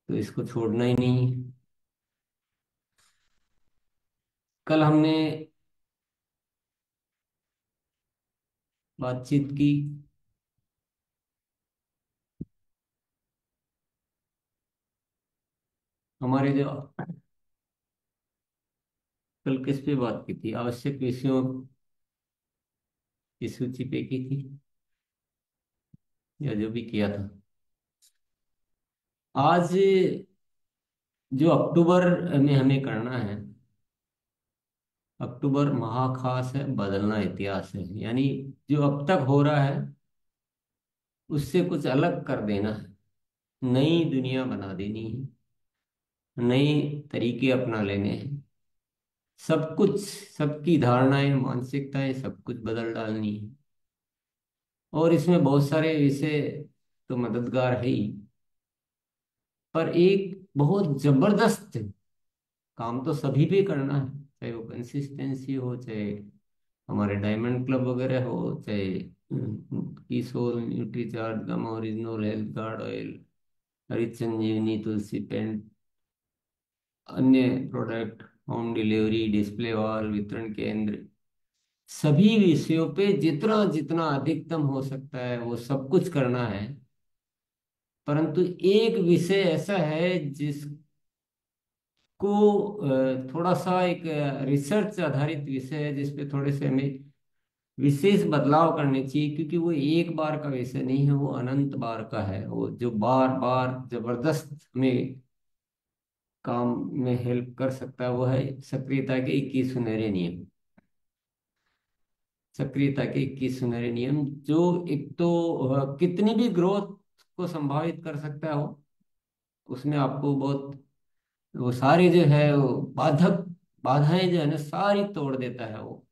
तो इसको छोड़ना ही नहीं है। कल हमने बातचीत की, हमारे जो कल किस पे बात की थी, आवश्यक विषयों की सूची पे की थी, या जो भी किया था। आज जो अक्टूबर में हमें करना है, अक्टूबर महाखास है, बदलना इतिहास है। यानी जो अब तक हो रहा है उससे कुछ अलग कर देना है, नई दुनिया बना देनी है, नए तरीके अपना लेने हैं। सब कुछ, सबकी धारणाएं, मानसिकताएं, सब कुछ बदल डालनी है। और इसमें बहुत सारे विषय तो मददगार है ही, पर एक बहुत जबरदस्त काम तो सभी पे करना है, चाहे वो कंसिस्टेंसी हो, चाहे हमारे डायमंड क्लब वगैरह हो, चाहे किशोर न्यूट्रीचार्ज गम ओरिजिनल हेल्थ कार्ड ऑयल, हरित संजीवनी तुलसी पेंट, अन्य product, home delivery, display wall, वितरण केंद्र, सभी विषयों पे जितना जितना अधिकतम हो सकता है वो सब कुछ करना है। परंतु एक विषय ऐसा है जिसको थोड़ा सा एक रिसर्च आधारित विषय है, जिसपे थोड़े से हमें विशेष बदलाव करने चाहिए, क्योंकि वो एक बार का विषय नहीं है, वो अनंत बार का है। वो जो बार बार जबरदस्त हमें काम में हेल्प कर सकता है वो है सक्रियता के 21 सुनहरे नियम। सक्रियता के 21 सुनहरे नियम, जो एक तो कितनी भी ग्रोथ को संभावित कर सकता है वो, उसमें आपको बहुत, वो सारे जो है वो बाधाएं जो है ना सारी तोड़ देता है वो।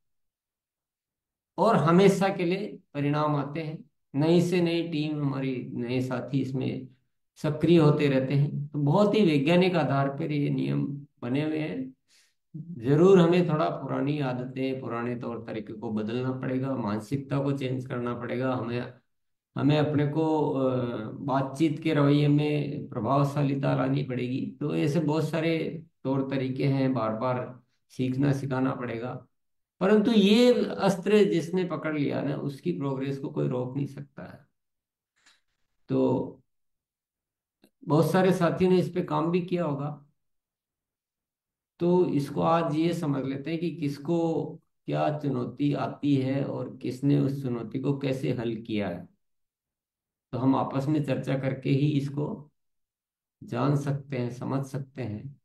और हमेशा के लिए परिणाम आते हैं, नई से नई टीम हमारी, नए साथी इसमें सक्रिय होते रहते हैं। तो बहुत ही वैज्ञानिक आधार पर ये नियम बने हुए हैं। जरूर हमें थोड़ा पुरानी आदतें, पुराने तौर तरीके को बदलना पड़ेगा, मानसिकता को चेंज करना पड़ेगा। हमें हमें अपने को बातचीत के रवैये में प्रभावशीलता लानी पड़ेगी। तो ऐसे बहुत सारे तौर तरीके हैं, बार बार सीखना सिखाना पड़ेगा। परंतु ये अस्त्र जिसने पकड़ लिया ना, उसकी प्रोग्रेस को कोई रोक नहीं सकता है। तो बहुत सारे साथियों ने इस पे काम भी किया होगा। तो इसको आज ये समझ लेते हैं कि किसको क्या चुनौती आती है और किसने उस चुनौती को कैसे हल किया है। तो हम आपस में चर्चा करके ही इसको जान सकते हैं, समझ सकते हैं।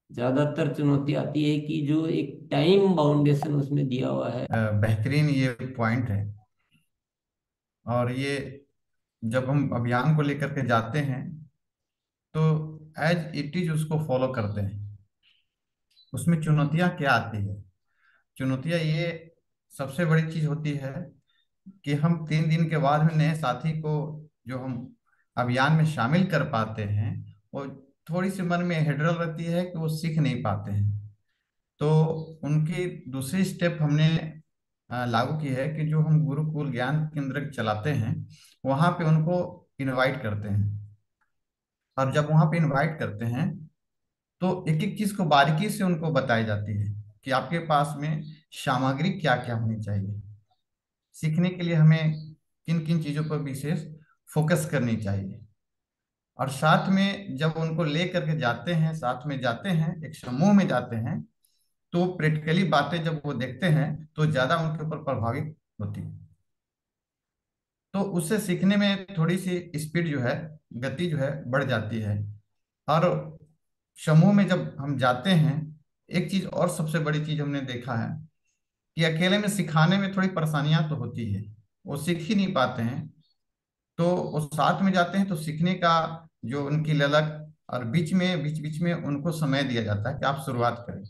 ज्यादातर चुनौती आती है कि जो एक टाइम बाउंडेशन उसमें दिया हुआ है। बेहतरीन ये पॉइंट है। और ये जब हम अभियान को लेकर के जाते हैं तो एज इट इज उसको फॉलो करते हैं। उसमें चुनौतियां क्या आती है? चुनौतियां ये सबसे बड़ी चीज होती है कि हम 3 दिन के बाद में नए साथी को जो हम अभियान में शामिल कर पाते हैं, वो थोड़ी सी मन में हेडरल रहती है कि वो सीख नहीं पाते हैं। तो उनकी दूसरी स्टेप हमने लागू की है कि जो हम गुरुकुल ज्ञान केंद्र चलाते हैं वहां पे उनको इनवाइट करते हैं। और जब वहां पे इनवाइट करते हैं तो एक एक चीज को बारीकी से उनको बताई जाती है कि आपके पास में सामग्री क्या क्या होनी चाहिए, सीखने के लिए हमें किन किन चीजों पर विशेष फोकस करनी चाहिए। और साथ में जब उनको ले करके जाते हैं, साथ में जाते हैं, एक समूह में जाते हैं, तो प्रैक्टिकली बातें जब वो देखते हैं तो ज्यादा उनके ऊपर प्रभावित होती है। तो उससे सीखने में थोड़ी सी स्पीड जो है, गति जो है बढ़ जाती है। और समूह में जब हम जाते हैं, एक चीज और सबसे बड़ी चीज हमने देखा है कि अकेले में सिखाने में थोड़ी परेशानियां तो होती है, वो सीख ही नहीं पाते हैं। तो वो साथ में जाते हैं तो सीखने का जो उनकी ललक, और बीच बीच में उनको समय दिया जाता है कि आप शुरुआत करें,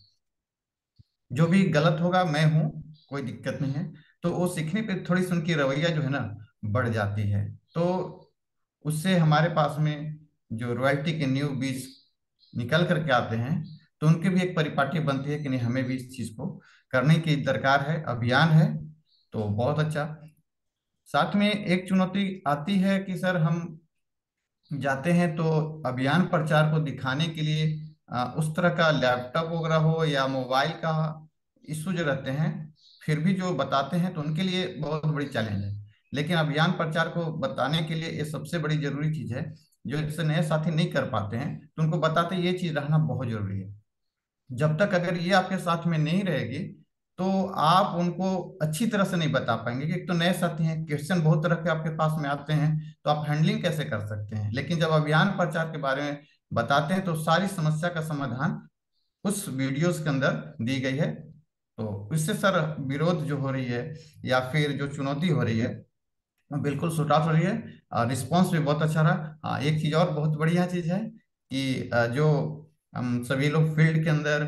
जो भी गलत होगा मैं हूँ, कोई दिक्कत नहीं है। तो वो सीखने पे थोड़ी सी उनकी रवैया जो है ना बढ़ जाती है। तो उससे हमारे पास में जो रॉयल्टी के न्यू बीज निकल करके आते हैं, तो उनकी भी एक परिपाटी बनती है कि नहीं, हमें भी इस चीज को करने की दरकार है, अभियान है। तो बहुत अच्छा। साथ में एक चुनौती आती है कि सर हम जाते हैं तो अभियान प्रचार को दिखाने के लिए उस तरह का लैपटॉप वगैरह हो या मोबाइल का इश्यूज रहते हैं, फिर भी जो बताते हैं तो उनके लिए बहुत बड़ी चैलेंज है। लेकिन अभियान प्रचार को बताने के लिए ये सबसे बड़ी जरूरी चीज है। जो इससे नए साथी नहीं कर पाते हैं तो उनको बताते ये चीज रहना बहुत जरूरी है। जब तक अगर ये आपके साथ में नहीं रहेगी तो आप उनको अच्छी तरह से नहीं बता पाएंगे कि एक तो नए साथी हैं, क्वेश्चन बहुत तरह के आपके पास में आते हैं, तो आप हैंडलिंग कैसे कर सकते हैं। लेकिन जब अभियान प्रचार के बारे में बताते हैं तो सारी समस्या का समाधान उस वीडियोस के अंदर दी गई है। तो इससे सर विरोध जो हो रही है या फिर जो चुनौती हो रही है वो बिल्कुल सुट आउट हो रही है। और रिस्पॉन्स भी बहुत अच्छा रहा। हाँ, एक चीज़ और बहुत बढ़िया चीज़ है कि जो हम सभी लोग फील्ड के अंदर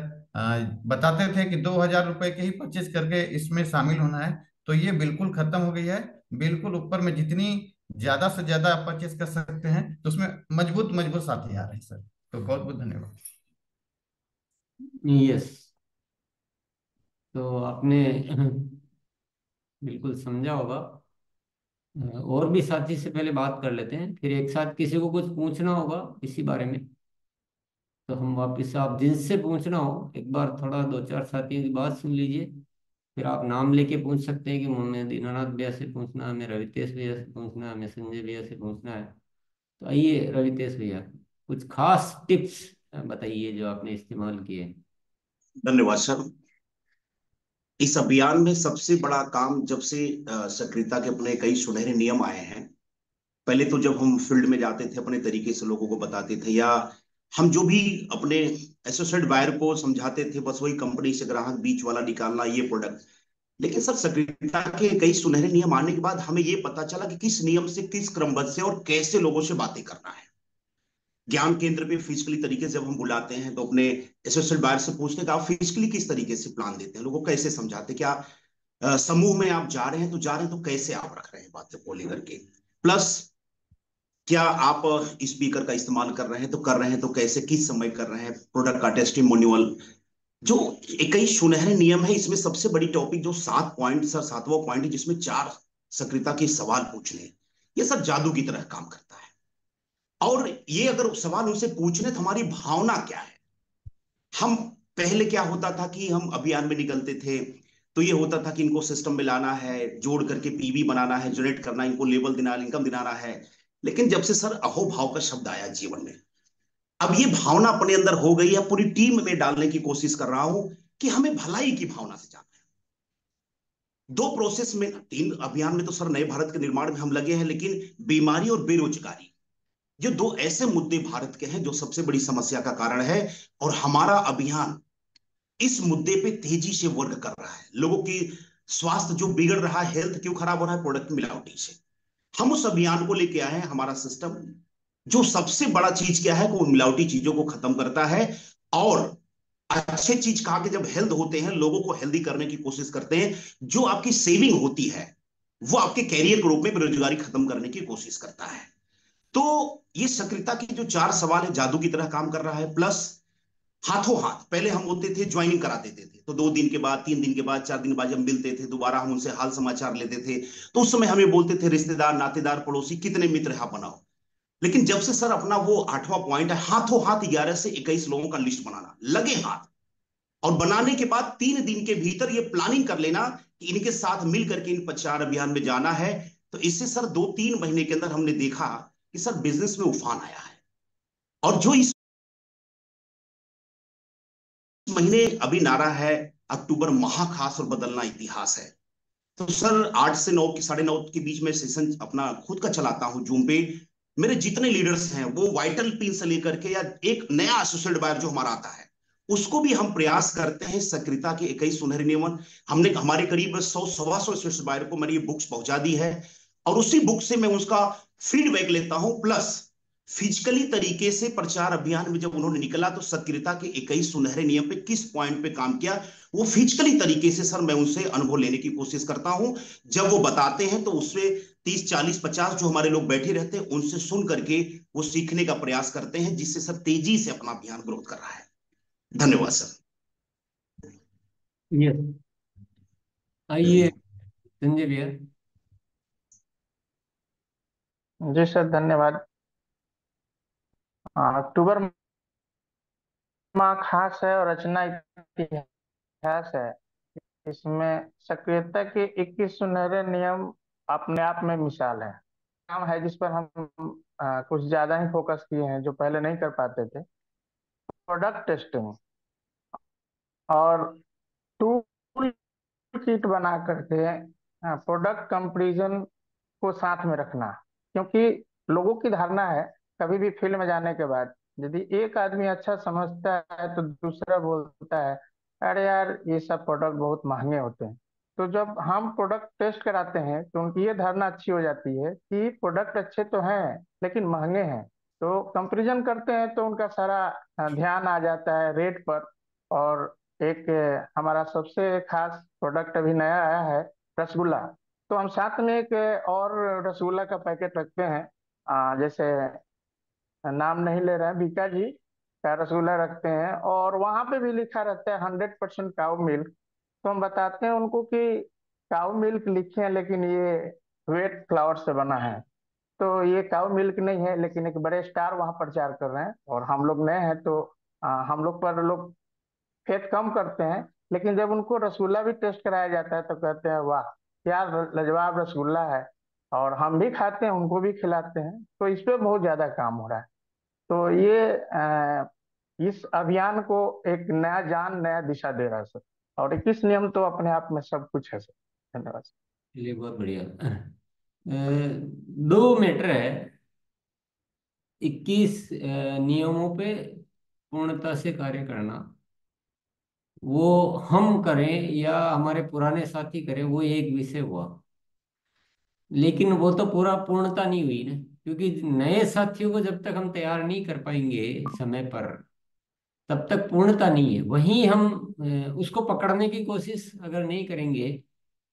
बताते थे कि 2,000 रुपए के ही परचेज करके इसमें शामिल होना है, तो ये बिल्कुल खत्म हो गई है। बिल्कुल ऊपर में जितनी ज्यादा से ज्यादा आप परचेज कर सकते हैं तो उसमें मजबूत मजबूत साथी आ रहे हैं सर। तो बहुत बहुत धन्यवाद। यस। तो आपने बिल्कुल समझा होगा। और भी साथी से पहले बात कर लेते हैं, फिर एक साथ किसी को कुछ पूछना होगा इसी बारे में तो हम वापस, आप जिनसे पूछना हो एक बार थोड़ा दो चार साथियों की बात सुन लीजिए। फिर आप नाम लेके पूछ सकते हैं कि हमें दीनानाथ भैया से पूछना है, हमें रवितेश भैया से पूछना है, हमें संजय भैया से पूछना है। तो आइए रवितेश भैया, कुछ खास टिप्स बताइए जो आपने इस्तेमाल किए। धन्यवाद सर। इस अभियान में सबसे बड़ा काम, जब से सक्रियता के अपने कई सुनहरे नियम आए हैं। पहले तो जब हम फील्ड में जाते थे अपने तरीके से लोगों को बताते थे, या हम जो भी अपने एसोसिएट बायर को समझाते थे, बस वही कंपनी से ग्राहक बीच वाला निकालना, ये प्रोडक्ट। लेकिन सर सक्रियता के कई सुनहरे नियम आने के बाद हमें ये पता चला कि किस नियम से, किस क्रमबद्ध से और कैसे लोगों से बातें करना है। ज्ञान केंद्र पे फिजिकली तरीके से जब हम बुलाते हैं तो अपने एसोसिएट बायर से पूछते हैं कि आप फिजिकली किस तरीके से प्लान देते हैं, लोगों को कैसे समझाते हैं, क्या समूह में आप जा रहे हैं तो जा रहे हैं तो कैसे आप रख रहे हैं बातें को लेकर के। प्लस क्या आप स्पीकर का इस्तेमाल कर रहे हैं तो कर रहे हैं तो कैसे, किस समय कर रहे हैं, प्रोडक्ट का टेस्टिमोनियल। जो कई सुनहरे नियम है, इसमें सबसे बड़ी टॉपिक जो 7 पॉइंट, सर 7वां पॉइंट है, जिसमें 4 सक्रियता के सवाल पूछने। ये सब जादू की तरह काम करता है। और ये अगर सवाल उनसे पूछने तो हमारी भावना क्या है। हम पहले क्या होता था कि हम अभियान में निकलते थे तो ये होता था कि इनको सिस्टम में लाना है, जोड़ करके पीवी बनाना है, जनरेट करना, इनको लेबल देना, इनकम दिलाना है। लेकिन जब से सर अहोभाव का शब्द आया जीवन में, अब ये भावना अपने अंदर हो गई है, पूरी टीम में डालने की कोशिश कर रहा हूं कि हमें भलाई की भावना से जाना है। दो प्रोसेस में, 3 अभियान में तो सर नए भारत के निर्माण में हम लगे हैं, लेकिन बीमारी और बेरोजगारी, ये दो ऐसे मुद्दे भारत के हैं जो सबसे बड़ी समस्या का कारण है। और हमारा अभियान इस मुद्दे पे तेजी से वर्क कर रहा है। लोगों की स्वास्थ्य जो बिगड़ रहा है, हेल्थ क्यों खराब हो रहा है, प्रोडक्ट मिलावटी से। हम उस अभियान को लेके आए हैं, हमारा सिस्टम जो सबसे बड़ा चीज क्या है कि वो मिलावटी चीजों को खत्म करता है। और अच्छे चीज कहा कि जब हेल्थ होते हैं, लोगों को हेल्दी करने की कोशिश करते हैं। जो आपकी सेविंग होती है वो आपके कैरियर के रूप में बेरोजगारी खत्म करने की कोशिश करता है। तो ये सक्रियता की जो 4 सवाल है, जादू की तरह काम कर रहा है। प्लस हाथों हाथ पहले हम होते थे, ज्वाइनिंग करा देते थे, तो 2 दिन के बाद, 3 दिन के बाद, 4 दिन के बाद जब मिलते थे दोबारा हम उनसे हाल समाचार लेते थे। तो उस समय हमें बोलते थे रिश्तेदार, नातेदार, पड़ोसी, कितने मित्र है बनाओ। लेकिन जब से सर अपना वो 8वां पॉइंट है, हाथों हाथ 11 से 21 लोगों का लिस्ट बनाना, लगे हाथ। और बनाने के बाद 3 दिन के भीतर ये प्लानिंग कर लेना कि इनके साथ मिल करके इन प्रचार अभियान में जाना है। तो इससे सर 2-3 महीने के अंदर हमने देखा कि सर बिजनेस में उफान आया है। और जो इस महीने अभी नारा है, अक्टूबर महाखास और बदलना इतिहास है। तो सर 8 से 9 की 9:30 के बीच में सेशन अपना खुद का चलाता हूं जूम पे। मेरे जितने लीडर्स हैं वो वाइटल पिन से लेकर के, या एक नया एसोसिएट बायर जो हमारा आता है उसको भी हम प्रयास करते हैं सक्रियता के 21 सुनहरे नियमन। हमने हमारे करीब 100-125 एसोसिएट बायर को मैंने ये बुक्स पहुंचा दी है। और उसी बुक से मैं उसका फीडबैक लेता हूं। प्लस फिजिकली तरीके से प्रचार अभियान में जब उन्होंने निकला तो सक्रियता के 21 सुनहरे नियम पे किस पॉइंट पे काम किया, वो फिजिकली तरीके से सर मैं उनसे अनुभव लेने की कोशिश करता हूं। जब वो बताते हैं तो उससे 30, 40, 50 जो हमारे लोग बैठे रहते हैं उनसे सुन करके वो सीखने का प्रयास करते हैं, जिससे सर तेजी से अपना अभियान ग्रोथ कर रहा है। धन्यवाद सर। यस। आइए संजय भैया। जी सर, धन्यवाद। हाँ, अक्टूबर माह खास है और रचना इतिहास है। इसमें सक्रियता के 21 सुनहरे नियम अपने आप में मिसाल है। काम है जिस पर हम कुछ ज्यादा ही फोकस किए हैं, जो पहले नहीं कर पाते थे। प्रोडक्ट टेस्टिंग और टूल किट बना करके प्रोडक्ट कंपैरिजन को साथ में रखना। क्योंकि लोगों की धारणा है, कभी भी फील्ड में जाने के बाद यदि एक आदमी अच्छा समझता है तो दूसरा बोलता है, अरे यार ये सब प्रोडक्ट बहुत महंगे होते हैं। तो जब हम प्रोडक्ट टेस्ट कराते हैं तो उनकी ये धारणा अच्छी हो जाती है कि प्रोडक्ट अच्छे तो हैं लेकिन महंगे हैं। तो कंपैरिजन करते हैं तो उनका सारा ध्यान आ जाता है रेट पर। और एक हमारा सबसे खास प्रोडक्ट अभी नया आया है, रसगुल्ला। तो हम साथ में एक और रसगुल्ला का पैकेट रखते हैं। जैसे नाम नहीं ले रहे हैं, बीका जी का रसगुल्ला रखते हैं और वहां पे भी लिखा रहता है 100% काउ मिल्क। तो हम बताते हैं उनको कि काउ मिल्क लिखे हैं लेकिन ये वेट फ्लावर से बना है। तो ये काउ मिल्क नहीं है, लेकिन एक बड़े स्टार वहां प्रचार कर रहे हैं और हम लोग नए हैं तो हम लोग पर लोग फेथ कम करते हैं। लेकिन जब उनको रसगुल्ला भी टेस्ट कराया जाता है तो कहते हैं वाह क्या लाजवाब रसगुल्ला है। और हम भी खाते हैं, उनको भी खिलाते हैं। तो इस पे बहुत ज्यादा काम हो रहा है। तो ये इस अभियान को एक नया जान, नया दिशा दे रहा है सर। और 21 नियम तो अपने आप में सब कुछ है सर। धन्यवाद सर। चलिए, बहुत बढ़िया। दो मैटर है। 21 नियमों पे पूर्णता से कार्य करना, वो हम करें या हमारे पुराने साथी करें, वो एक विषय हुआ। लेकिन वो तो पूरा पूर्णता नहीं हुई ना, क्योंकि नए साथियों को जब तक हम तैयार नहीं कर पाएंगे समय पर, तब तक पूर्णता नहीं है। वहीं हम उसको पकड़ने की कोशिश अगर नहीं करेंगे,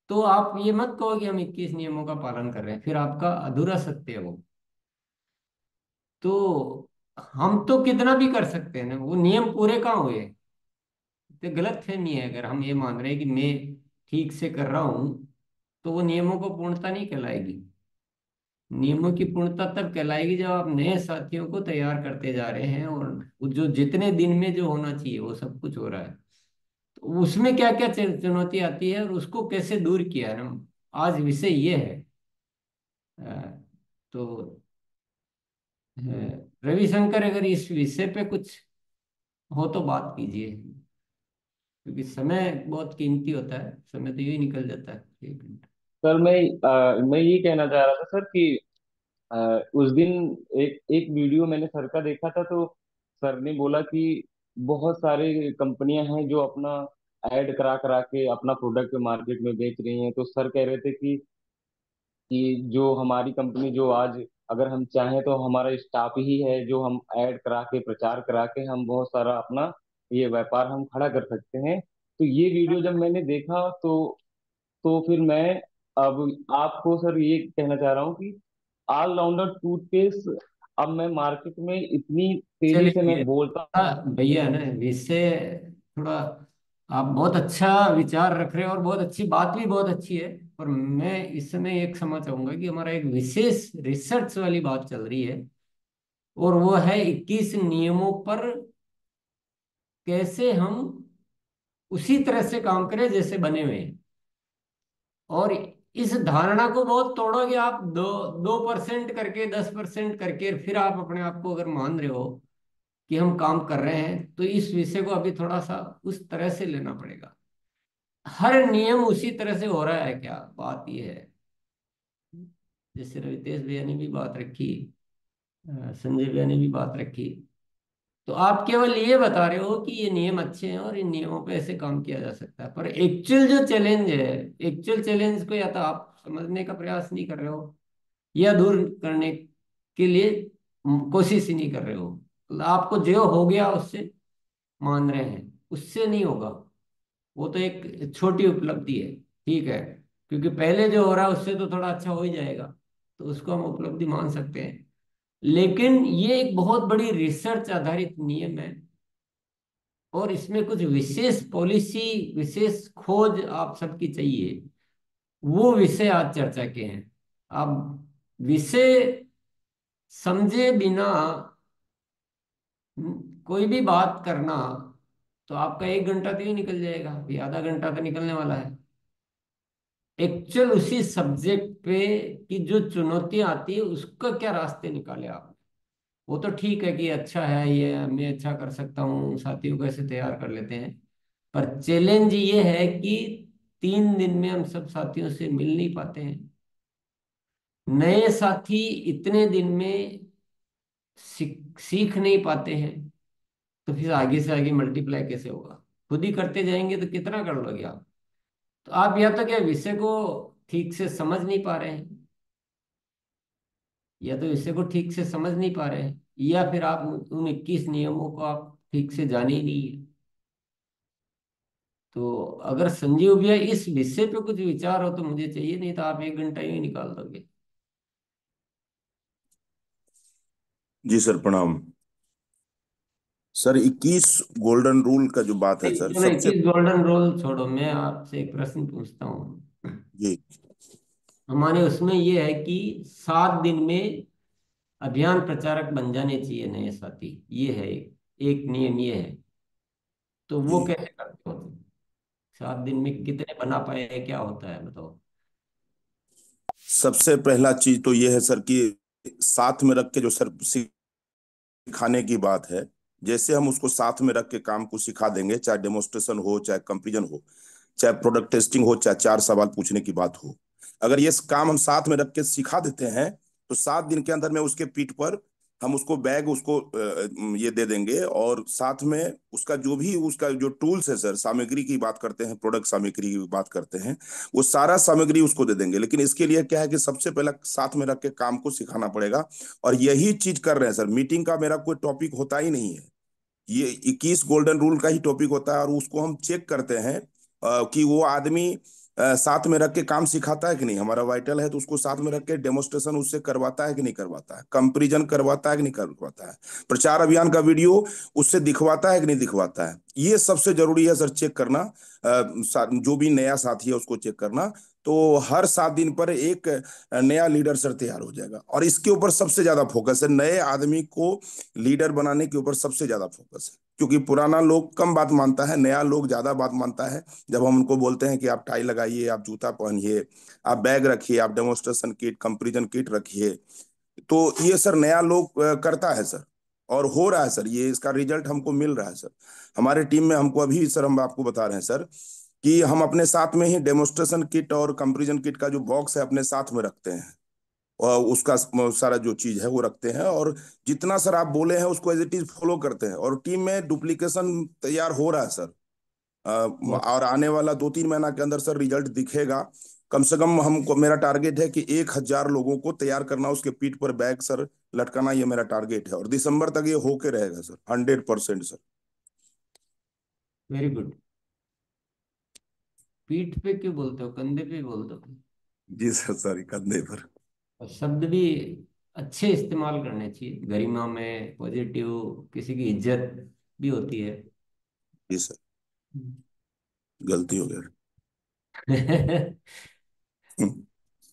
तो आप ये मत कहो कि हम 21 नियमों का पालन कर रहे हैं, फिर आपका अधूरा सत्य है वो। तो हम तो कितना भी कर सकते हैं ना, वो नियम पूरे कहाँ हुए। तो गलत फहमी है अगर हम ये मान रहे हैं कि मैं ठीक से कर रहा हूं, तो वो नियमों को पूर्णता नहीं कहलाएगी। नियमों की पूर्णता तब कहलाएगी जब आप नए साथियों को तैयार करते जा रहे हैं, और वो जो जितने दिन में जो होना चाहिए वो सब कुछ हो रहा है। तो उसमें क्या क्या चुनौती आती है और उसको कैसे दूर किया है ना, आज विषय ये है। अ, तो रविशंकर, अगर इस विषय पे कुछ हो तो बात कीजिए, क्योंकि समय बहुत कीमती होता है, समय तो यूं ही निकल जाता है 1 घंटा। सर मैं ये कहना चाह रहा था सर कि अ, उस दिन एक एक वीडियो मैंने सर का देखा था। तो सर ने बोला कि बहुत सारे कंपनियां हैं जो अपना ऐड करा करा के अपना प्रोडक्ट मार्केट में बेच रही हैं। तो सर कह रहे थे कि जो हमारी कंपनी जो आज अगर हम चाहें तो हमारा स्टाफ ही है जो हम ऐड करा के प्रचार करा के हम बहुत सारा अपना ये व्यापार हम खड़ा कर सकते हैं। तो ये वीडियो जब मैंने देखा तो फिर मैं अब आपको सर ये कहना चाह रहा हूँ कि ऑलराउंडर टूथपेस्ट अब मैं मार्केट में इतनी तेजी से चलिए, मैं बोलता भैया ना विषय थोड़ा, आप बहुत अच्छा विचार रख रहे हो और बहुत अच्छी बात भी बहुत अच्छी है। पर मैं इस समय एक क्षमा चाहूंगा कि हमारा एक विशेष रिसर्च वाली बात चल रही है, और वो है 21 नियमों पर कैसे हम उसी तरह से काम करें जैसे बने हुए हैं। और इस धारणा को बहुत तोड़ोगे आप, 2% करके, 10% करके, फिर आप अपने आप को अगर मान रहे हो कि हम काम कर रहे हैं, तो इस विषय को अभी थोड़ा सा उस तरह से लेना पड़ेगा। हर नियम उसी तरह से हो रहा है क्या, बात यह है। जैसे रवितेश भैया ने भी बात रखी, संजय भैया ने भी बात रखी, तो आप केवल ये बता रहे हो कि ये नियम अच्छे हैं और इन नियमों पे ऐसे काम किया जा सकता है, पर एक्चुअल जो चैलेंज है, एक्चुअल चैलेंज को या तो आप समझने का प्रयास नहीं कर रहे हो, या दूर करने के लिए कोशिश ही नहीं कर रहे हो। तो आपको जो हो गया उससे मान रहे हैं, उससे नहीं होगा। वो तो एक छोटी उपलब्धि है, ठीक है, क्योंकि पहले जो हो रहा है उससे तो थोड़ा अच्छा हो ही जाएगा, तो उसको हम उपलब्धि मान सकते हैं। लेकिन ये एक बहुत बड़ी रिसर्च आधारित नियम है, और इसमें कुछ विशेष पॉलिसी, विशेष खोज आप सबकी चाहिए। वो विषय आज चर्चा के हैं। अब विषय समझे बिना कोई भी बात करना तो आपका 1 घंटा तो ही निकल जाएगा, अभी आधा घंटा तो निकलने वाला है। एक्चुअल उसी सब्जेक्ट पे की जो चुनौतियां आती है उसका क्या रास्ते निकाले आप। वो तो ठीक है कि अच्छा है, ये मैं अच्छा कर सकता हूँ, साथियों को ऐसे तैयार कर लेते हैं। पर चैलेंज ये है कि 3 दिन में हम सब साथियों से मिल नहीं पाते हैं। नए साथी इतने दिन में सीख नहीं पाते हैं। तो फिर आगे से आगे मल्टीप्लाई कैसे होगा। खुद ही करते जाएंगे तो कितना कर लोगे आप। तो आप या तो क्या विषय को ठीक से समझ नहीं पा रहे हैं, या तो विषय को ठीक से समझ नहीं पा रहे हैं, या फिर आप उन 21 नियमों को आप ठीक से जाने ही नहीं है। तो अगर संजीव भैया इस विषय पे कुछ विचार हो तो मुझे चाहिए, नहीं तो आप 1 घंटा ही निकाल दोगे। जी सर, प्रणाम। सर, 21 गोल्डन रूल का जो बात है नहीं, सर, चलो सबसे 21 गोल्डन रूल छोड़ो, मैं आपसे एक प्रश्न पूछता हूँ। जी हमारे उसमें ये है कि 7 दिन में अभियान प्रचारक बन जाने चाहिए नए साथी, ये है एक नियम ये है। तो वो जी कैसे करते हो तुम? 7 दिन में कितने बना पाए, क्या होता है बताओ। सबसे पहला चीज तो ये है सर कि साथ में रख के जो सर सिखाने की बात है, जैसे हम उसको साथ में रख के काम को सिखा देंगे, चाहे डेमोन्स्ट्रेशन हो, चाहे कंपेरिजन हो, चाहे प्रोडक्ट टेस्टिंग हो, चाहे 4 सवाल पूछने की बात हो, अगर ये काम हम साथ में रख के सिखा देते हैं तो 7 दिन के अंदर में उसके पीठ पर हम उसको बैग उसको ये दे देंगे, और साथ में उसका जो भी उसका जो टूल्स है सर, सामग्री की बात करते हैं, प्रोडक्ट सामग्री की बात करते हैं, वो सारा सामग्री उसको दे देंगे। लेकिन इसके लिए क्या है कि सबसे पहले साथ में रख के काम को सिखाना पड़ेगा। और यही चीज कर रहे हैं सर। मीटिंग का मेरा कोई टॉपिक होता ही नहीं है, ये 21 गोल्डन रूल का ही टॉपिक होता है, और उसको हम चेक करते हैं कि वो आदमी साथ में रख के काम सिखाता है कि नहीं। हमारा वाइटल है तो उसको साथ में रख के डेमोन्स्ट्रेशन उससे करवाता है कि नहीं करवाता है, कंपैरिजन करवाता है कि नहीं करवाता है, प्रचार अभियान का वीडियो उससे दिखवाता है कि नहीं दिखवाता है। ये सबसे जरूरी है सर, चेक करना। जो भी नया साथी है उसको चेक करना। तो हर 7 दिन पर एक नया लीडर सर तैयार हो जाएगा, और इसके ऊपर सबसे ज्यादा फोकस है, नए आदमी को लीडर बनाने के ऊपर सबसे ज्यादा फोकस है। क्योंकि पुराना लोग कम बात मानता है, नया लोग ज्यादा बात मानता है। जब हम उनको बोलते हैं कि आप टाई लगाइए, आप जूता पहनिए, आप बैग रखिए, आप डेमोन्स्ट्रेशन किट, कंपेरिजन किट रखिए, तो ये सर नया लोग करता है सर। और हो रहा है सर, ये इसका रिजल्ट हमको मिल रहा है सर। हमारे टीम में हमको अभी सर, हम आपको बता रहे हैं सर कि हम अपने साथ में ही डेमोन्स्ट्रेशन किट और कंपेरिजन किट का जो बॉक्स है अपने साथ में रखते हैं, और उसका सारा जो चीज है वो रखते हैं, और जितना सर आप बोले हैं उसको एज इट इज फॉलो करते हैं, और टीम में डुप्लीकेशन तैयार हो रहा है सर। और आने वाला 2-3 महीना के अंदर सर रिजल्ट दिखेगा। कम से कम हमको, मेरा टारगेट है कि 1,000 लोगों को तैयार करना, उसके पीठ पर बैग सर लटकाना, ये मेरा टारगेट है, और दिसंबर तक ये होके रहेगा सर, 100% सर। Very good. पीठ पे क्यों बोलते हो, कंधे पे बोल दो। जी सर, सॉरी, कंधे पर। और शब्द भी अच्छे इस्तेमाल करने चाहिए, गरिमा में पॉजिटिव, किसी की इज्जत भी होती है। जी सर, गलती हो गया।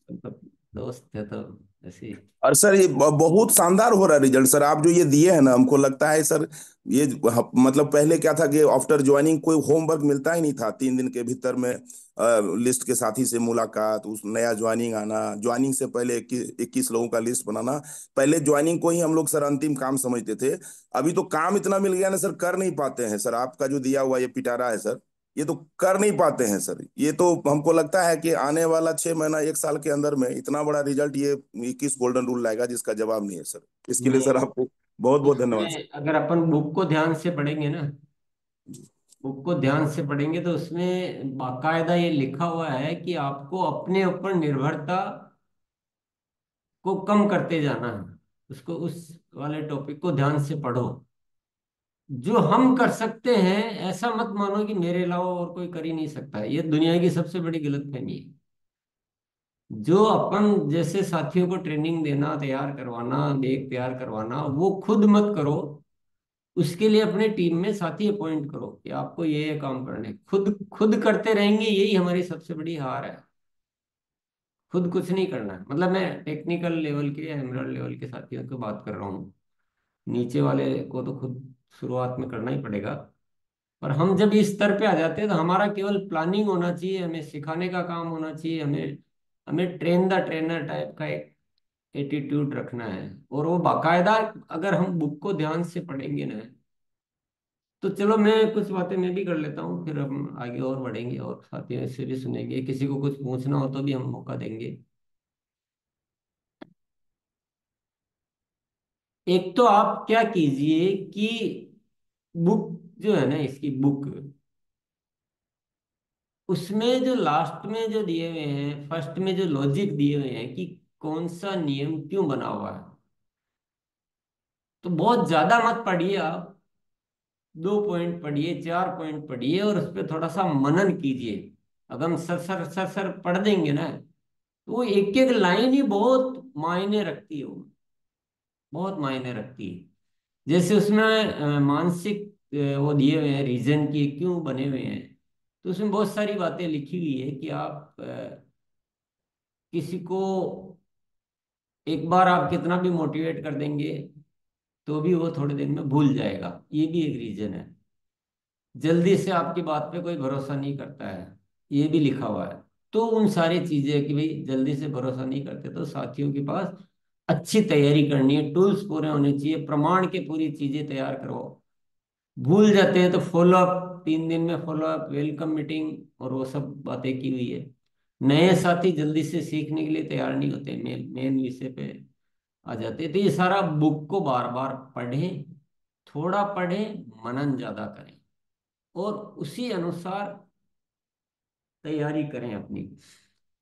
मतलब दोस्त है तो ऐसे ही। और सर ये बहुत शानदार हो रहा है रिजल्ट सर, आप जो ये दिए हैं ना, हमको लगता है सर ये मतलब पहले क्या था कि आफ्टर ज्वाइनिंग कोई होमवर्क मिलता ही नहीं था, 3 दिन के भीतर में लिस्ट के साथी से मुलाकात, उस नया ज्वाइनिंग आना, ज्वाइनिंग से पहले 21 लोगों का लिस्ट बनाना। पहले ज्वाइनिंग को ही हम लोग सर अंतिम काम समझते थे। अभी तो काम इतना मिल गया ना सर, कर नहीं पाते हैं सर। आपका जो दिया हुआ ये पिटारा है सर, ये तो कर नहीं पाते हैं सर। ये तो हमको लगता है कि आने वाला 6 महीना 1 साल के अंदर में इतना बड़ा रिजल्ट ये 21 गोल्डन रूल लाएगा जिसका जवाब नहीं है सर। इसके लिए सर नहीं, आपको बहुत बहुत धन्यवाद सर। इसमें अगर अपन बुक को ध्यान से पढ़ेंगे ना, बुक को ध्यान से पढ़ेंगे तो उसमें बाकायदा ये लिखा हुआ है कि आपको अपने ऊपर निर्भरता को कम करते जाना है। उसको, उस वाले टॉपिक को ध्यान से पढ़ो। जो हम कर सकते हैं ऐसा मत मानो कि मेरे अलावा और कोई कर ही नहीं सकता है। ये दुनिया की सबसे बड़ी गलतफहमी है। जो अपन जैसे साथियों को ट्रेनिंग देना, तैयार करवाना, बैग तैयार करवाना, वो खुद मत करो। उसके लिए अपने टीम में साथी अपॉइंट करो कि आपको ये काम करने, खुद खुद करते रहेंगे, यही हमारी सबसे बड़ी हार है। खुद कुछ नहीं करना है। मतलब मैं टेक्निकल लेवल के या एमरल्ड लेवल के साथियों की बात कर रहा हूँ, नीचे वाले को तो खुद शुरुआत में करना ही पड़ेगा। पर हम जब इस स्तर पे आ जाते हैं तो हमारा केवल प्लानिंग होना चाहिए, हमें सिखाने का काम होना चाहिए, हमें हमें ट्रेन द ट्रेनर टाइप का एक एटीट्यूड रखना है। और वो बाकायदा अगर हम बुक को ध्यान से पढ़ेंगे ना, तो चलो मैं कुछ बातें मैं भी कर लेता हूँ, फिर हम आगे और बढ़ेंगे और साथियों से भी सुनेंगे, किसी को कुछ पूछना हो तो भी हम मौका देंगे। एक तो आप क्या कीजिए कि बुक जो है ना, इसकी बुक, उसमें जो लास्ट में जो दिए हुए हैं, फर्स्ट में जो लॉजिक दिए हुए हैं कि कौन सा नियम क्यों बना हुआ है, तो बहुत ज्यादा मत पढ़िए आप। 2 पॉइंट पढ़िए, 4 पॉइंट पढ़िए और उस पर थोड़ा सा मनन कीजिए। अगर हम सर सर सर सर पढ़ देंगे ना, तो वो एक एक लाइन ही बहुत मायने रखती है, वो बहुत मायने रखती है। जैसे उसमें मानसिक वो दिए हुए हैं रीजन की क्यों बने हुए हैं, तो उसमें बहुत सारी बातें लिखी हुई है कि आप किसी को एक बार आप कितना भी मोटिवेट कर देंगे तो भी वो थोड़े दिन में भूल जाएगा, ये भी एक रीजन है। जल्दी से आपकी बात पे कोई भरोसा नहीं करता है, ये भी लिखा हुआ है। तो उन सारी चीजें कि भाई जल्दी से भरोसा नहीं करते, तो साथियों के पास अच्छी तैयारी करनी है, टूल्स पूरे होने चाहिए, प्रमाण के पूरी चीजें तैयार करो। भूल जाते हैं तो फॉलो अप, 3 दिन में फॉलो अप, वेलकम मीटिंग और वो सब बातें की हुई है। नए साथी जल्दी से सीखने के लिए तैयार नहीं होते, मेन मेन विषय पे आ जाते हैं। तो ये सारा बुक को बार बार पढ़ें, थोड़ा पढ़ें, मनन ज्यादा करें और उसी अनुसार तैयारी करें अपनी।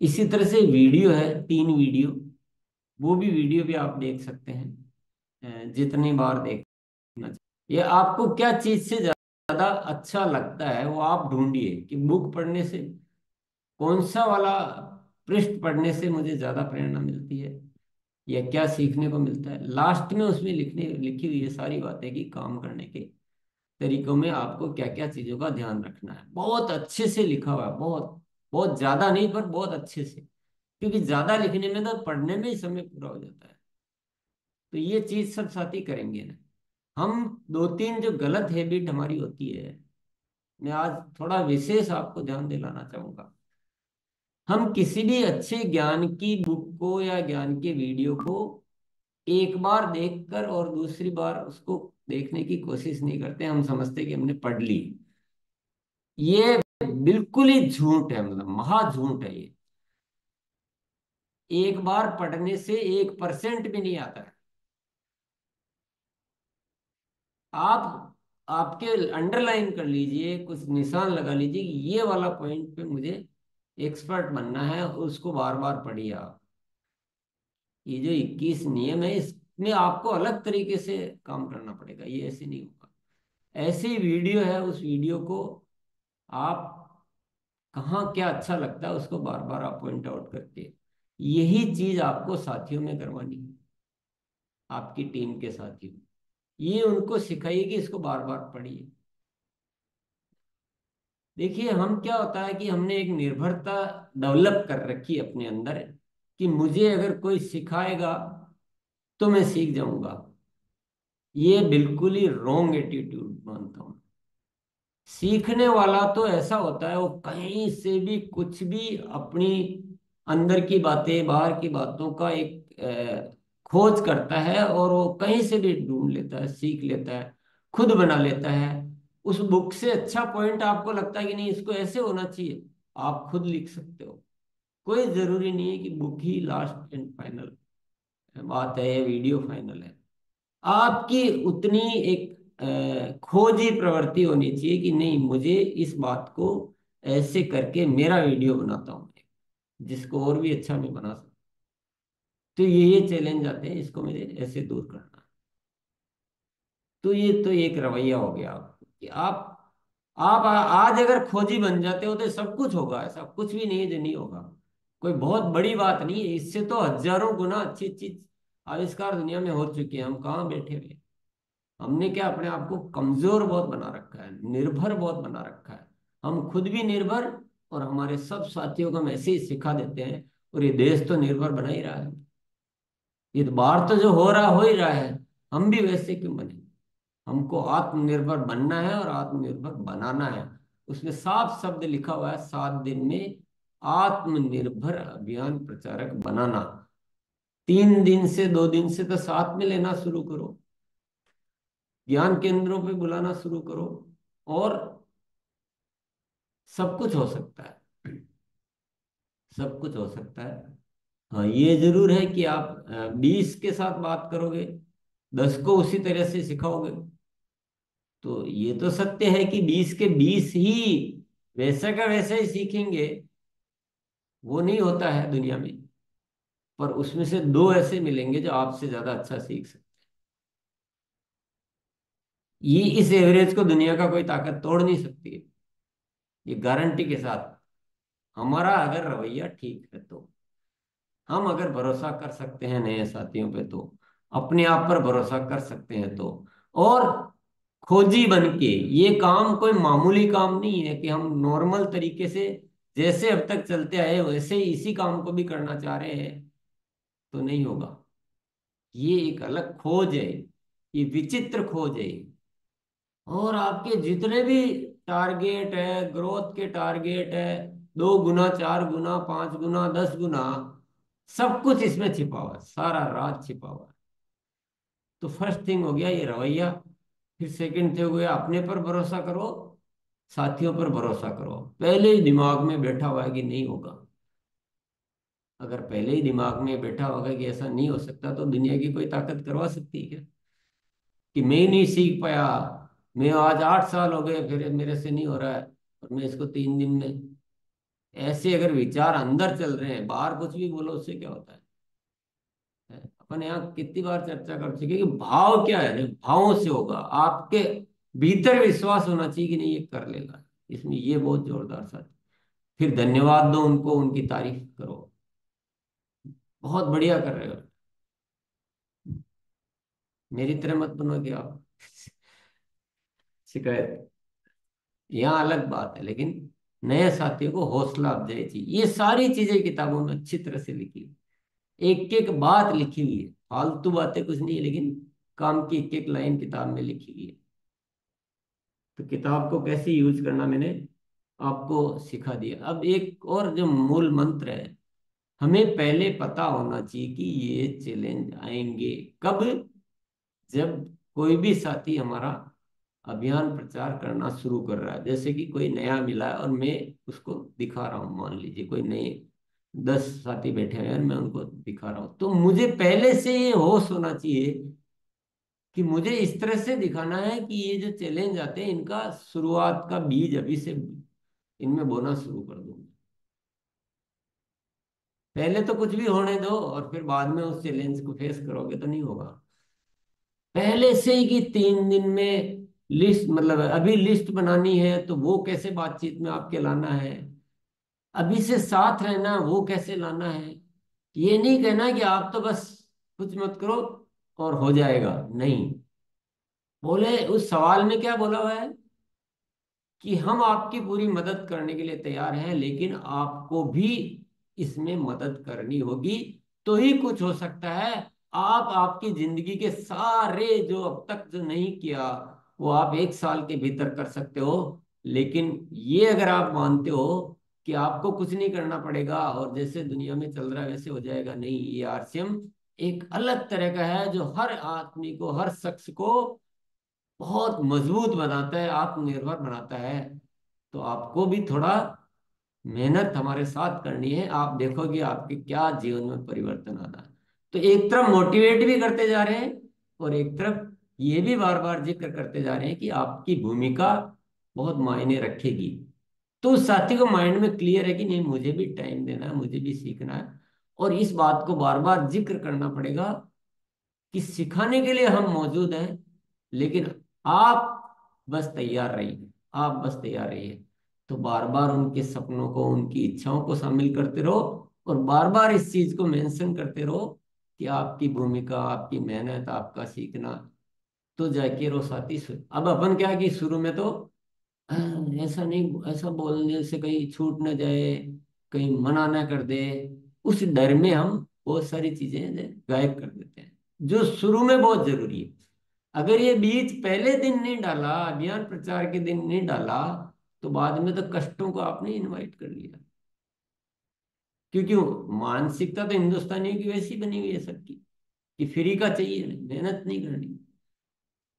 इसी तरह से वीडियो है, 3 वीडियो, वो भी वीडियो भी आप देख सकते हैं, जितनी बार देखना चाहिए। ये आपको क्या चीज से ज्यादा अच्छा लगता है वो आप ढूंढिए कि बुक पढ़ने से कौन सा वाला पृष्ठ पढ़ने से मुझे ज्यादा प्रेरणा मिलती है या क्या सीखने को मिलता है। लास्ट में उसमें लिखी हुई है सारी बातें कि काम करने के तरीकों में आपको क्या क्या चीजों का ध्यान रखना है। बहुत अच्छे से लिखा हुआ है, बहुत बहुत ज्यादा नहीं पर बहुत अच्छे से, क्योंकि ज्यादा लिखने में तो पढ़ने में ही समय पूरा हो जाता है। तो ये चीज सब साथी करेंगे ना। हम 2-3 जो गलत हैबिट हमारी होती है, मैं आज थोड़ा विशेष आपको ध्यान दिलाना चाहूंगा। हम किसी भी अच्छे ज्ञान की बुक को या ज्ञान के वीडियो को एक बार देखकर और दूसरी बार उसको देखने की कोशिश नहीं करते, हम समझते कि हमने पढ़ ली। ये बिल्कुल ही झूठ है, मतलब महा झूठ है ये। एक बार पढ़ने से 1% भी नहीं आता है। आप आपके अंडरलाइन कर लीजिए, कुछ निशान लगा लीजिए कि ये वाला पॉइंट पे मुझे एक्सपर्ट बनना है, उसको बार बार पढ़िए आप। ये जो 21 नियम है, इसमें आपको अलग तरीके से काम करना पड़ेगा, ये ऐसे नहीं होगा। ऐसी वीडियो है, उस वीडियो को आप कहाँ क्या अच्छा लगता है उसको बार बार आप पॉइंट आउट करके, यही चीज आपको साथियों में करवानी है, आपकी टीम के साथियों, ये उनको सिखाइए कि इसको बार बार पढ़िए। देखिए हम क्या होता है कि हमने एक निर्भरता डेवलप कर रखी है अपने अंदर कि मुझे अगर कोई सिखाएगा तो मैं सीख जाऊंगा। ये बिल्कुल ही रॉन्ग एटीट्यूड मानता हूं। सीखने वाला तो ऐसा होता है, वो कहीं से भी कुछ भी अपनी अंदर की बातें, बाहर की बातों का एक खोज करता है और वो कहीं से भी ढूंढ लेता है, सीख लेता है, खुद बना लेता है। उस बुक से अच्छा पॉइंट आपको लगता है कि नहीं इसको ऐसे होना चाहिए, आप खुद लिख सकते हो। कोई जरूरी नहीं है कि book he last and final बात है या वीडियो फाइनल है। आपकी उतनी एक खोजी प्रवृत्ति होनी चाहिए कि नहीं मुझे इस बात को ऐसे करके मेरा वीडियो बनाता हूँ जिसको और भी अच्छा मैं बना सकूं। तो ये चैलेंज आते हैं, इसको मुझे ऐसे दूर करना है। तो ये तो एक रवैया हो गया आपको कि आप आज अगर खोजी बन जाते हो तो सब कुछ होगा, ऐसा कुछ भी नहीं है जो नहीं होगा। कोई बहुत बड़ी बात नहीं है, इससे तो हजारों गुना अच्छी चीज आविष्कार दुनिया में हो चुके हैं। हम कहाँ बैठे हुए हैं? हमने क्या अपने आप को कमजोर बहुत बना रखा है, निर्भर बहुत बना रखा है। हम खुद भी निर्भर और हमारे सब साथियों को हम ऐसे ही सिखा देते हैं, और ये देश तो निर्भर बना ही रहा है। ये तो बाहर तो जो हो ही रहा है, हम भी वैसे क्यों बने? हमको आत्मनिर्भर बनना है और आत्मनिर्भर बनाना है। उसमें साफ शब्द लिखा हुआ है, 7 दिन में आत्मनिर्भर अभियान प्रचारक बनाना। 3 दिन से 2 दिन से तो साथ में लेना शुरू करो, ज्ञान केंद्रों पे बुलाना शुरू करो, और सब कुछ हो सकता है। सब कुछ हो सकता है। हाँ, ये जरूर है कि आप 20 के साथ बात करोगे, 10 को उसी तरह से सिखाओगे। तो ये तो सत्य है कि 20 के 20 ही वैसा का वैसा ही सीखेंगे, वो नहीं होता है दुनिया में। पर उसमें से 2 ऐसे मिलेंगे जो आपसे ज्यादा अच्छा सीख सकते हैं। ये इस एवरेज को दुनिया का कोई ताकत तोड़ नहीं सकती है, ये गारंटी के साथ। हमारा अगर रवैया ठीक है तो, हम अगर भरोसा कर सकते हैं नए साथियों पे तो, अपने आप पर भरोसा कर सकते हैं तो, और खोजी बन के, ये काम कोई मामूली काम नहीं है कि हम नॉर्मल तरीके से जैसे अब तक चलते आए वैसे ही इसी काम को भी करना चाह रहे हैं तो नहीं होगा। ये एक अलग खोज है, ये विचित्र खोज है। और आपके जितने भी टारगेट है, ग्रोथ के टारगेट है, 2 गुना, 4 गुना, 5 गुना, 10 गुना, सब कुछ इसमें छिपा हुआ है, सारा राज छिपा हुआ है। तो फर्स्ट थिंग हो गया ये रवैया। फिर सेकंड थिंग हो गया अपने पर भरोसा करो, साथियों पर भरोसा करो। पहले ही दिमाग में बैठा हुआ है कि नहीं होगा। अगर पहले ही दिमाग में बैठा होगा कि ऐसा नहीं हो सकता, तो दुनिया की कोई ताकत करवा सकती है क्या? कि मैं नहीं सीख पाया, मैं आज 8 साल हो गए फिर मेरे से नहीं हो रहा है, और मैं इसको 3 दिन में। ऐसे अगर विचार अंदर चल रहे हैं, बाहर कुछ भी बोलो उससे क्या होता है? अपन यहाँ कितनी बार चर्चा कर चुके हैं कि भाव क्या है, भावों से होगा। आपके भीतर विश्वास होना चाहिए कि नहीं ये कर लेगा, इसमें ये बहुत जोरदार साथ। फिर धन्यवाद दो उनको, उनकी तारीफ करो, बहुत बढ़िया कर रहे हो, मेरी तरह मत बनो कि आप शिकायत। यहाँ अलग बात है, लेकिन नए साथियों को हौसला अफजाई चाहिए। ये सारी चीजें किताबों में अच्छी तरह से लिखी है, एक एक बात लिखी हुई है, फालतू बातें कुछ नहीं है, लेकिन काम की एक एक लाइन किताब में लिखी हुई है। तो किताब को कैसे यूज करना मैंने आपको सिखा दिया। अब एक और जो मूल मंत्र है, हमें पहले पता होना चाहिए कि ये चैलेंज आएंगे कब। जब कोई भी साथी हमारा अभियान प्रचार करना शुरू कर रहा है, जैसे कि कोई नया मिला है और मैं उसको दिखा रहा हूँ, मान लीजिए कोई नए 10 साथी बैठे हैं और मैं उनको दिखा रहा हूँ, तो मुझे पहले से ये होश होना चाहिए कि मुझे इस तरह से दिखाना है कि ये जो चैलेंज आते हैं इनका शुरुआत का बीज अभी से इनमें बोना शुरू कर दूं। पहले तो कुछ भी होने दो और फिर बाद में उस चैलेंज को फेस करोगे तो नहीं होगा। पहले से ही कि 3 दिन में लिस्ट, मतलब अभी लिस्ट बनानी है तो वो कैसे बातचीत में आपके लाना है, अभी से साथ रहना वो कैसे लाना है। ये नहीं कहना कि आप तो बस कुछ मत करो और हो जाएगा, नहीं। बोले उस सवाल में क्या बोला हुआ है कि हम आपकी पूरी मदद करने के लिए तैयार हैं, लेकिन आपको भी इसमें मदद करनी होगी, तो ही कुछ हो सकता है। आप आपकी जिंदगी के सारे जो अब तक जो नहीं किया वो आप 1 साल के भीतर कर सकते हो। लेकिन ये अगर आप मानते हो कि आपको कुछ नहीं करना पड़ेगा और जैसे दुनिया में चल रहा है वैसे हो जाएगा, नहीं। ये आरसीएम एक अलग तरह का है जो हर आदमी को, हर शख्स को बहुत मजबूत बनाता है, आत्मनिर्भर बनाता है। तो आपको भी थोड़ा मेहनत हमारे साथ करनी है, आप देखोगे आपके क्या जीवन में परिवर्तन आता है। तो एक तरफ मोटिवेट भी करते जा रहे हैं और एक तरफ ये भी बार बार जिक्र करते जा रहे हैं कि आपकी भूमिका बहुत मायने रखेगी। तो उस साथी को माइंड में क्लियर है कि नहीं, मुझे भी टाइम देना है, मुझे भी सीखना है। और इस बात को बार बार जिक्र करना पड़ेगा कि सिखाने के लिए हम मौजूद हैं, लेकिन आप बस तैयार रहिए, आप बस तैयार रहिए। तो बार बार उनके सपनों को, उनकी इच्छाओं को शामिल करते रहो और बार बार इस चीज को मेंशन करते रहो कि आपकी भूमिका, आपकी मेहनत, आपका सीखना। तो जाके रो साथी अब अपन क्या कि शुरू में तो ऐसा नहीं, ऐसा बोलने से कहीं छूट ना जाए, कहीं मना ना कर दे, उस डर में हम बहुत सारी चीजें गायब कर देते हैं जो शुरू में बहुत जरूरी है। अगर ये बीज पहले दिन नहीं डाला, अभियान प्रचार के दिन नहीं डाला, तो बाद में तो कष्टों को आपने इनवाइट कर लिया। क्योंकि मानसिकता तो हिंदुस्तानियों की वैसी बनी हुई है सबकी, कि फ्री का चाहिए, मेहनत नहीं करनी।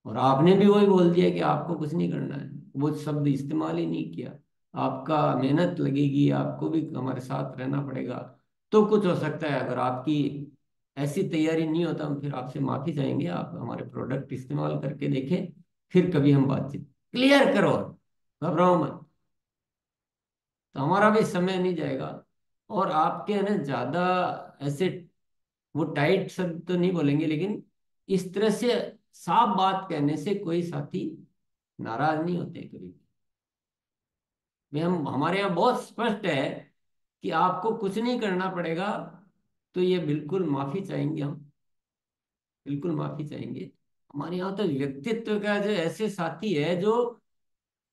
और आपने भी वही बोल दिया कि आपको कुछ नहीं करना है, वो शब्द इस्तेमाल ही नहीं किया। आपका मेहनत लगेगी, आपको भी हमारे साथ रहना पड़ेगा, तो कुछ हो सकता है। अगर आपकी ऐसी तैयारी नहीं होता, हम फिर आपसे माफी चाहेंगे। आप हमारे प्रोडक्ट इस्तेमाल करके देखें, फिर कभी हम बातचीत क्लियर करो, घबराओ मत। तो हमारा भी समय नहीं जाएगा। और आपके है ना ज्यादा ऐसे, वो टाइट शब्द तो नहीं बोलेंगे, लेकिन इस तरह से साफ बात कहने से कोई साथी नाराज नहीं होते कभी। भी हम, हमारे यहाँ बहुत स्पष्ट है कि आपको कुछ नहीं करना पड़ेगा। तो ये बिल्कुल माफी चाहेंगे हम, बिल्कुल माफी चाहेंगे। हमारे यहाँ तो व्यक्तित्व का जो ऐसे साथी है जो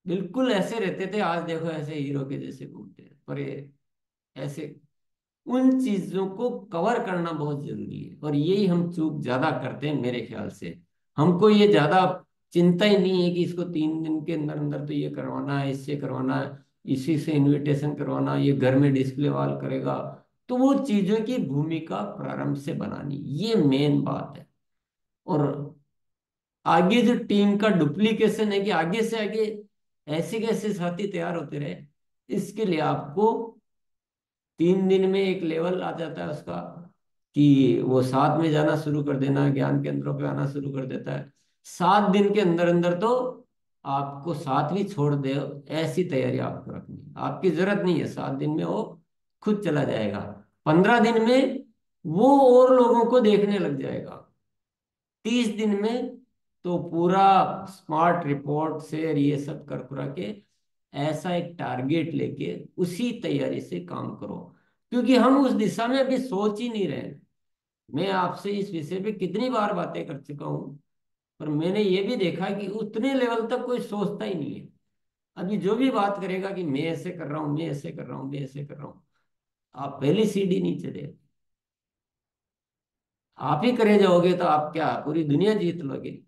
बिल्कुल ऐसे रहते थे, आज देखो ऐसे हीरो के जैसे घूमते हैं। पर ये ऐसे, उन चीजों को कवर करना बहुत जरूरी है, और यही हम चूक ज्यादा करते हैं मेरे ख्याल से। हमको ये ज्यादा चिंता ही नहीं है कि इसको 3 दिन के अंदर अंदर तो ये करवाना है, इससे करवाना है, इसी से इनविटेशन करवाना, ये घर में डिस्प्ले वॉल करेगा। तो वो चीजों की भूमिका प्रारंभ से बनानी, ये मेन बात है। और आगे जो टीम का डुप्लीकेशन है, कि आगे से आगे ऐसे कैसे साथी तैयार होते रहे, इसके लिए आपको 3 दिन में एक लेवल आ जाता है उसका, कि वो साथ में जाना शुरू कर देना, ज्ञान केंद्रों पे आना शुरू कर देता है। 7 दिन के अंदर अंदर तो आपको साथ भी छोड़ दे, ऐसी तैयारी आपको रखनी है। आपकी जरूरत नहीं है, 7 दिन में वो खुद चला जाएगा। 15 दिन में वो और लोगों को देखने लग जाएगा। 30 दिन में तो पूरा स्मार्ट रिपोर्ट शेयर ये सब कर कुरा के ऐसा एक टारगेट लेके उसी तैयारी से काम करो। क्योंकि हम उस दिशा में अभी सोच ही नहीं रहे। मैं आपसे इस विषय पे कितनी बार बातें कर चुका हूँ, पर मैंने ये भी देखा कि उतने लेवल तक कोई सोचता ही नहीं है। अभी जो भी बात करेगा कि मैं ऐसे कर रहा हूँ, मैं ऐसे कर रहा हूँ, मैं ऐसे कर रहा हूँ, आप पहली सीढ़ी नहीं चढ़े। आप ही करे जाओगे तो आप क्या पूरी दुनिया जीत लोगे?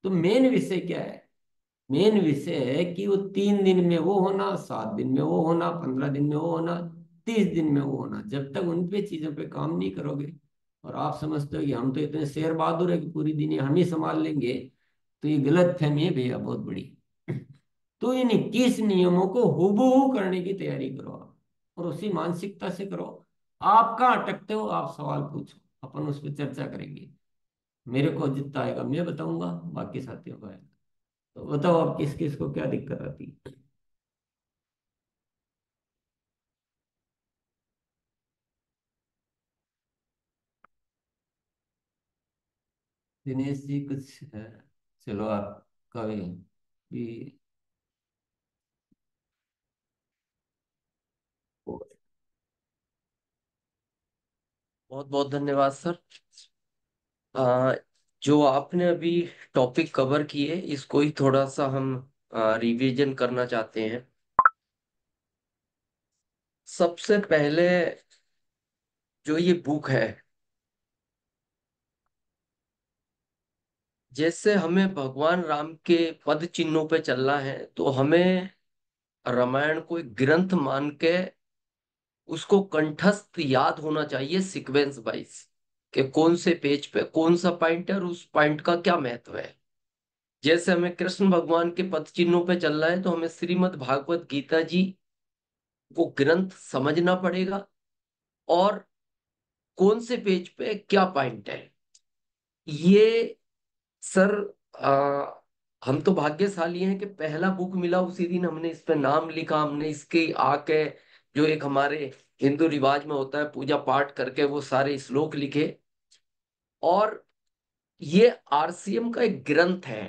तो मेन विषय क्या है? मेन विषय है कि वो 3 दिन में वो होना, 7 दिन में वो होना, 15 दिन में वो होना, 30 दिन में वो होना। जब तक उन पे चीजों पे काम नहीं करोगे, और आप समझते हो कि हम तो इतने शेर बहादुर है कि पूरी दुनिया हम ही संभाल लेंगे, तो ये गलत फहमी है भैया, बहुत बड़ी। तो इन 21 नियमों को हूबहू करने की तैयारी करो आप, और उसी मानसिकता से करो। आप कहाँ अटकते हो, आप सवाल पूछो, अपन उस पर चर्चा करेंगे। मेरे को जितना आएगा मैं बताऊंगा, बाकी साथियों को आएगा। तो बताओ आप, किस किस को क्या दिक्कत आती है? दिनेश जी कुछ है? चलो आपका भी बहुत बहुत धन्यवाद सर। आ, जो आपने अभी टॉपिक कवर किए इसको ही थोड़ा सा हम रिवीजन करना चाहते हैं। सबसे पहले जो ये बुक है, जैसे हमें भगवान राम के पद चिन्हों पे चलना है, तो हमें रामायण को एक ग्रंथ मान के उसको कंठस्थ याद होना चाहिए सीक्वेंस वाइज, कि कौन से पेज पे कौन सा पॉइंट है और उस पॉइंट का क्या महत्व है। जैसे हमें कृष्ण भगवान के पद चिन्हों पे चलना है, तो हमें श्रीमद् भागवत गीता जी वो ग्रंथ समझना पड़ेगा, और कौन से पेज पे क्या पॉइंट है ये। सर, आ, हम तो भाग्यशाली हैं कि पहला बुक मिला उसी दिन हमने इस पे नाम लिखा, हमने इसके आके जो एक हमारे हिंदू रिवाज में होता है पूजा पाठ करके वो सारे श्लोक लिखे। और ये आरसीएम का एक ग्रंथ है।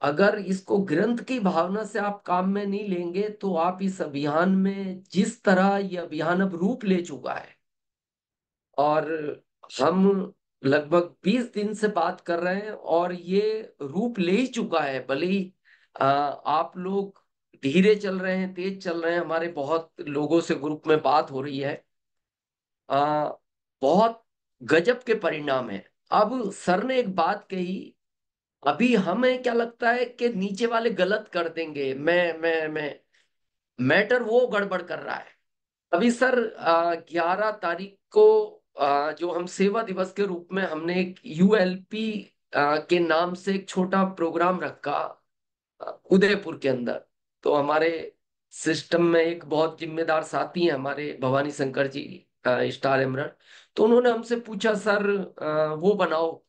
अगर इसको ग्रंथ की भावना से आप काम में नहीं लेंगे, तो आप इस अभियान में, जिस तरह ये अभियान अब रूप ले चुका है, और हम लगभग 20 दिन से बात कर रहे हैं और ये रूप ले ही चुका है। भले ही आप लोग धीरे चल रहे हैं, तेज चल रहे हैं, हमारे बहुत लोगों से ग्रुप में बात हो रही है। आ, बहुत गजब के परिणाम है। अब सर ने एक बात कही, अभी हमें क्या लगता है कि नीचे वाले गलत कर देंगे, मैं मैटर वो गड़बड़ कर रहा है। अभी सर 11 तारीख को जो हम सेवा दिवस के रूप में हमने एक यूएलपी के नाम से एक छोटा प्रोग्राम रखा उदयपुर के अंदर। तो हमारे सिस्टम में एक बहुत जिम्मेदार साथी हैं हमारे, भवानी शंकर जी, स्टार एमरल्ड। तो उन्होंने हमसे पूछा, सर वो बनाओ,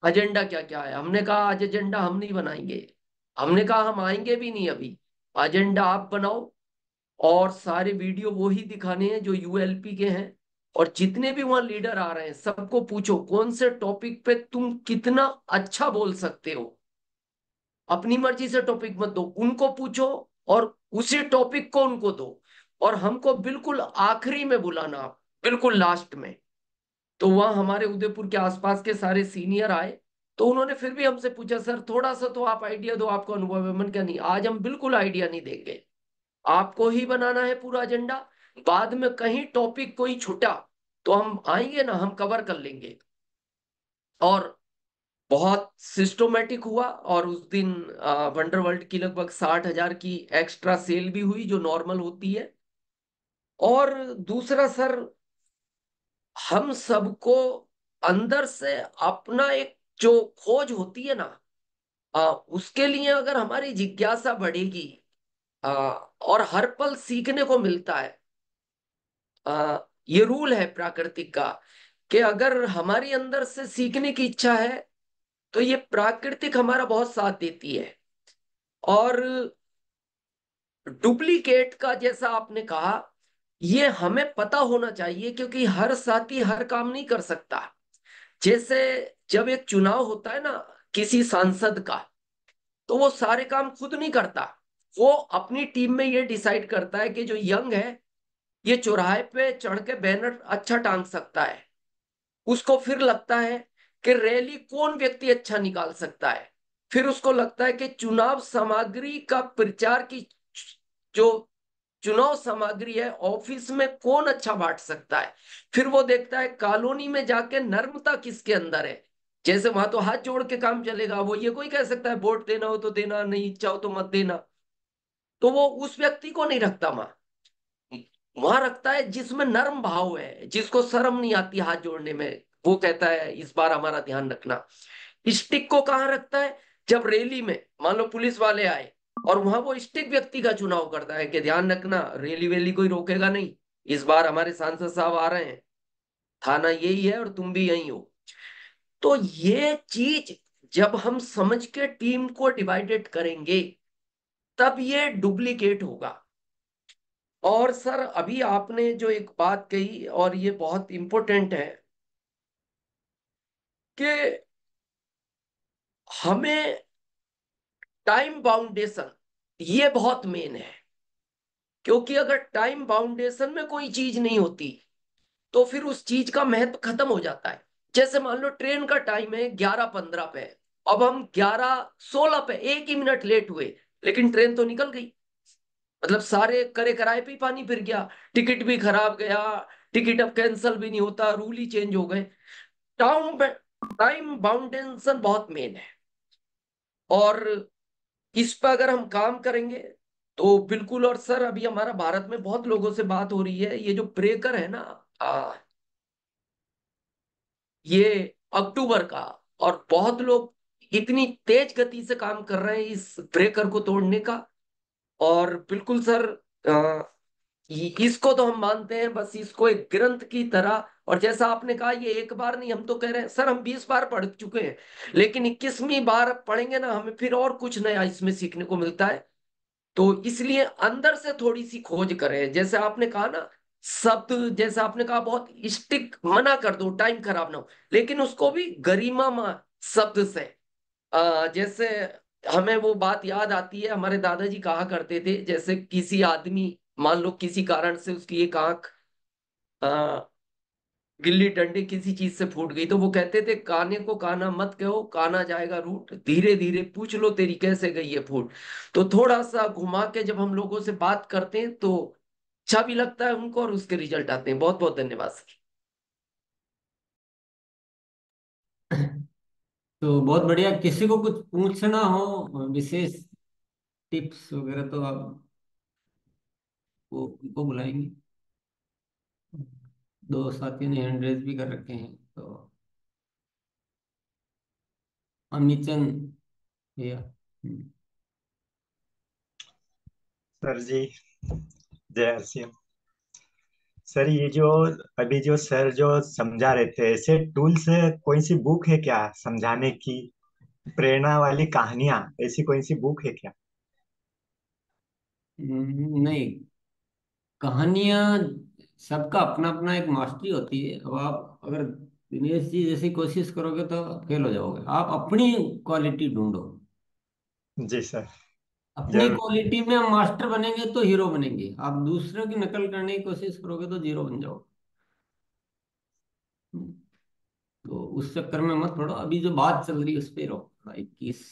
एजेंडा क्या क्या है। हमने कहा आज एजेंडा हम नहीं बनाएंगे, हमने कहा हम आएंगे भी नहीं अभी, एजेंडा आप बनाओ और सारे वीडियो वो ही दिखाने हैं जो यूएलपी के हैं। और जितने भी वहां लीडर आ रहे हैं सबको पूछो कौन से टॉपिक पे तुम कितना अच्छा बोल सकते हो। अपनी मर्जी से टॉपिक मत दो, उनको पूछो और उसी टॉपिक को उनको दो। और हमको बिल्कुल आखिरी में बुलाना, बिल्कुल लास्ट में। तो वहां हमारे उदयपुर के आसपास के सारे सीनियर आए। तो उन्होंने फिर भी हमसे पूछा, सर थोड़ा सा तो आप आइडिया दो, आपको अनुभव है। मन क्या नहीं, आज हम बिल्कुल आइडिया नहीं देंगे, आपको ही बनाना है पूरा एजेंडा। बाद में कहीं टॉपिक कोई छूटा तो हम आएंगे ना, हम कवर कर लेंगे। और बहुत सिस्टमेटिक हुआ। और उस दिन वंडर वर्ल्ड की लगभग 60,000 की एक्स्ट्रा सेल भी हुई जो नॉर्मल होती है। और दूसरा सर, हम सबको अंदर से अपना एक जो खोज होती है ना, उसके लिए अगर हमारी जिज्ञासा बढ़ेगी, और हर पल सीखने को मिलता है। ये रूल है प्राकृतिक का कि अगर हमारी अंदर से सीखने की इच्छा है तो ये प्राकृतिक हमारा बहुत साथ देती है। और डुप्लीकेट का जैसा आपने कहा, ये हमें पता होना चाहिए क्योंकि हर साथी हर काम नहीं कर सकता। जैसे जब एक चुनाव होता है ना किसी सांसद का, तो वो सारे काम खुद नहीं करता। वो अपनी टीम में ये डिसाइड करता है कि जो यंग है ये चौराहे पे चढ़ के बैनर अच्छा टांग सकता है। उसको फिर लगता है कि रैली कौन व्यक्ति अच्छा निकाल सकता है। फिर उसको लगता है कि चुनाव सामग्री का प्रचार की जो चुनाव सामग्री है ऑफिस में कौन अच्छा बांट सकता है। फिर वो देखता है कॉलोनी में जाके नर्मता किसके अंदर है। जैसे वहां तो हाथ जोड़ के काम चलेगा, वो ये कोई कह सकता है वोट देना हो तो देना, नहीं इच्छा हो तो मत देना। तो वो उस व्यक्ति को नहीं रखता वहां, वहां रखता है जिसमें नर्म भाव है, जिसको शर्म नहीं आती हाथ जोड़ने में। वो कहता है इस बार हमारा ध्यान रखना। स्टिक को कहाँ रखता है, जब रैली में मान लो पुलिस वाले आए और वहां वो स्टिक व्यक्ति का चुनाव करता है कि ध्यान रखना रैली वैली कोई रोकेगा नहीं, इस बार हमारे सांसद साहब आ रहे हैं, थाना यही है और तुम भी यही हो। तो ये चीज जब हम समझ के टीम को डिवाइडेड करेंगे तब ये डुप्लीकेट होगा। और सर अभी आपने जो एक बात कही और ये बहुत इंपॉर्टेंट है कि हमें टाइम बाउंडेशन, ये बहुत मेन है। क्योंकि अगर टाइम बाउंडेशन में कोई चीज नहीं होती तो फिर उस चीज का महत्व खत्म हो जाता है। जैसे मान लो ट्रेन का टाइम है 11:15 पे, अब हम 11:16 पे 1 ही मिनट लेट हुए, लेकिन ट्रेन तो निकल गई। मतलब सारे करे कराए पे ही पानी फिर गया, टिकट भी खराब गया, टिकट अब कैंसिल भी नहीं होता, रूल ही चेंज हो गए। टाइम टाइम बाउंडेशन बहुत मेन है। और इस पर अगर हम काम करेंगे तो बिल्कुल। और सर अभी हमारा भारत में बहुत लोगों से बात हो रही है, ये जो ब्रेकर है ना, ये अक्टूबर का, और बहुत लोग इतनी तेज गति से काम कर रहे हैं इस ब्रेकर को तोड़ने का। और बिल्कुल सर, इसको तो हम मानते हैं बस इसको एक ग्रंथ की तरह। और जैसा आपने कहा ये एक बार नहीं, हम तो कह रहे हैं सर हम 20 बार पढ़ चुके हैं, लेकिन 21वीं बार पढ़ेंगे ना हमें फिर और कुछ नया इसमें सीखने को मिलता है। तो इसलिए अंदर से थोड़ी सी खोज करें। जैसे आपने कहा ना, शब्द जैसे आपने कहा बहुत स्टिक मना कर दो टाइम खराब ना हो, लेकिन उसको भी गरिमा शब्द से। जैसे हमें वो बात याद आती है, हमारे दादाजी कहा करते थे, जैसे किसी आदमी मान लो किसी कारण से उसकी एक आंख गिल्ली डंडे किसी चीज से फूट गई, तो वो कहते थे काने को काना मत कहो, काना जाएगा रूट, धीरे धीरे पूछ लो तेरी कैसे गई है फूट। तो थोड़ा सा घुमा के जब हम लोगों से बात करते हैं तो अच्छा भी लगता है उनको और उसके रिजल्ट आते हैं। बहुत बहुत धन्यवाद सर। तो बहुत बढ़िया। किसी को कुछ पूछना हो विशेष टिप्स वगैरह तो आप वो उनको बुलाएंगे। दो साथियों ने हैंड रेज भी कर रखे हैं, तो अमिचंद भैया। सर जी, जय हर सिंह। सर ये जो अभी जो सर जो समझा रहे थे, ऐसे टूल्स है, कोई सी बुक है क्या समझाने की, प्रेरणा वाली कहानियां, ऐसी कोई सी बुक है क्या? नहीं, कहानियां सबका अपना अपना एक मास्टरी होती है। अब आप अगर दिनेश जी जैसी कोशिश करोगे तो फेल हो जाओगे। आप अपनी क्वालिटी ढूंढो। जी सर, अपनी जरूर। क्वालिटी में हम मास्टर बनेंगे तो हीरो बनेंगे। आप दूसरों की नकल करने की कोशिश करोगे तो जीरो बन जाओगे। तो उस चक्कर में मत पड़ो। अभी जो बात चल रही है उस पे रहो, 21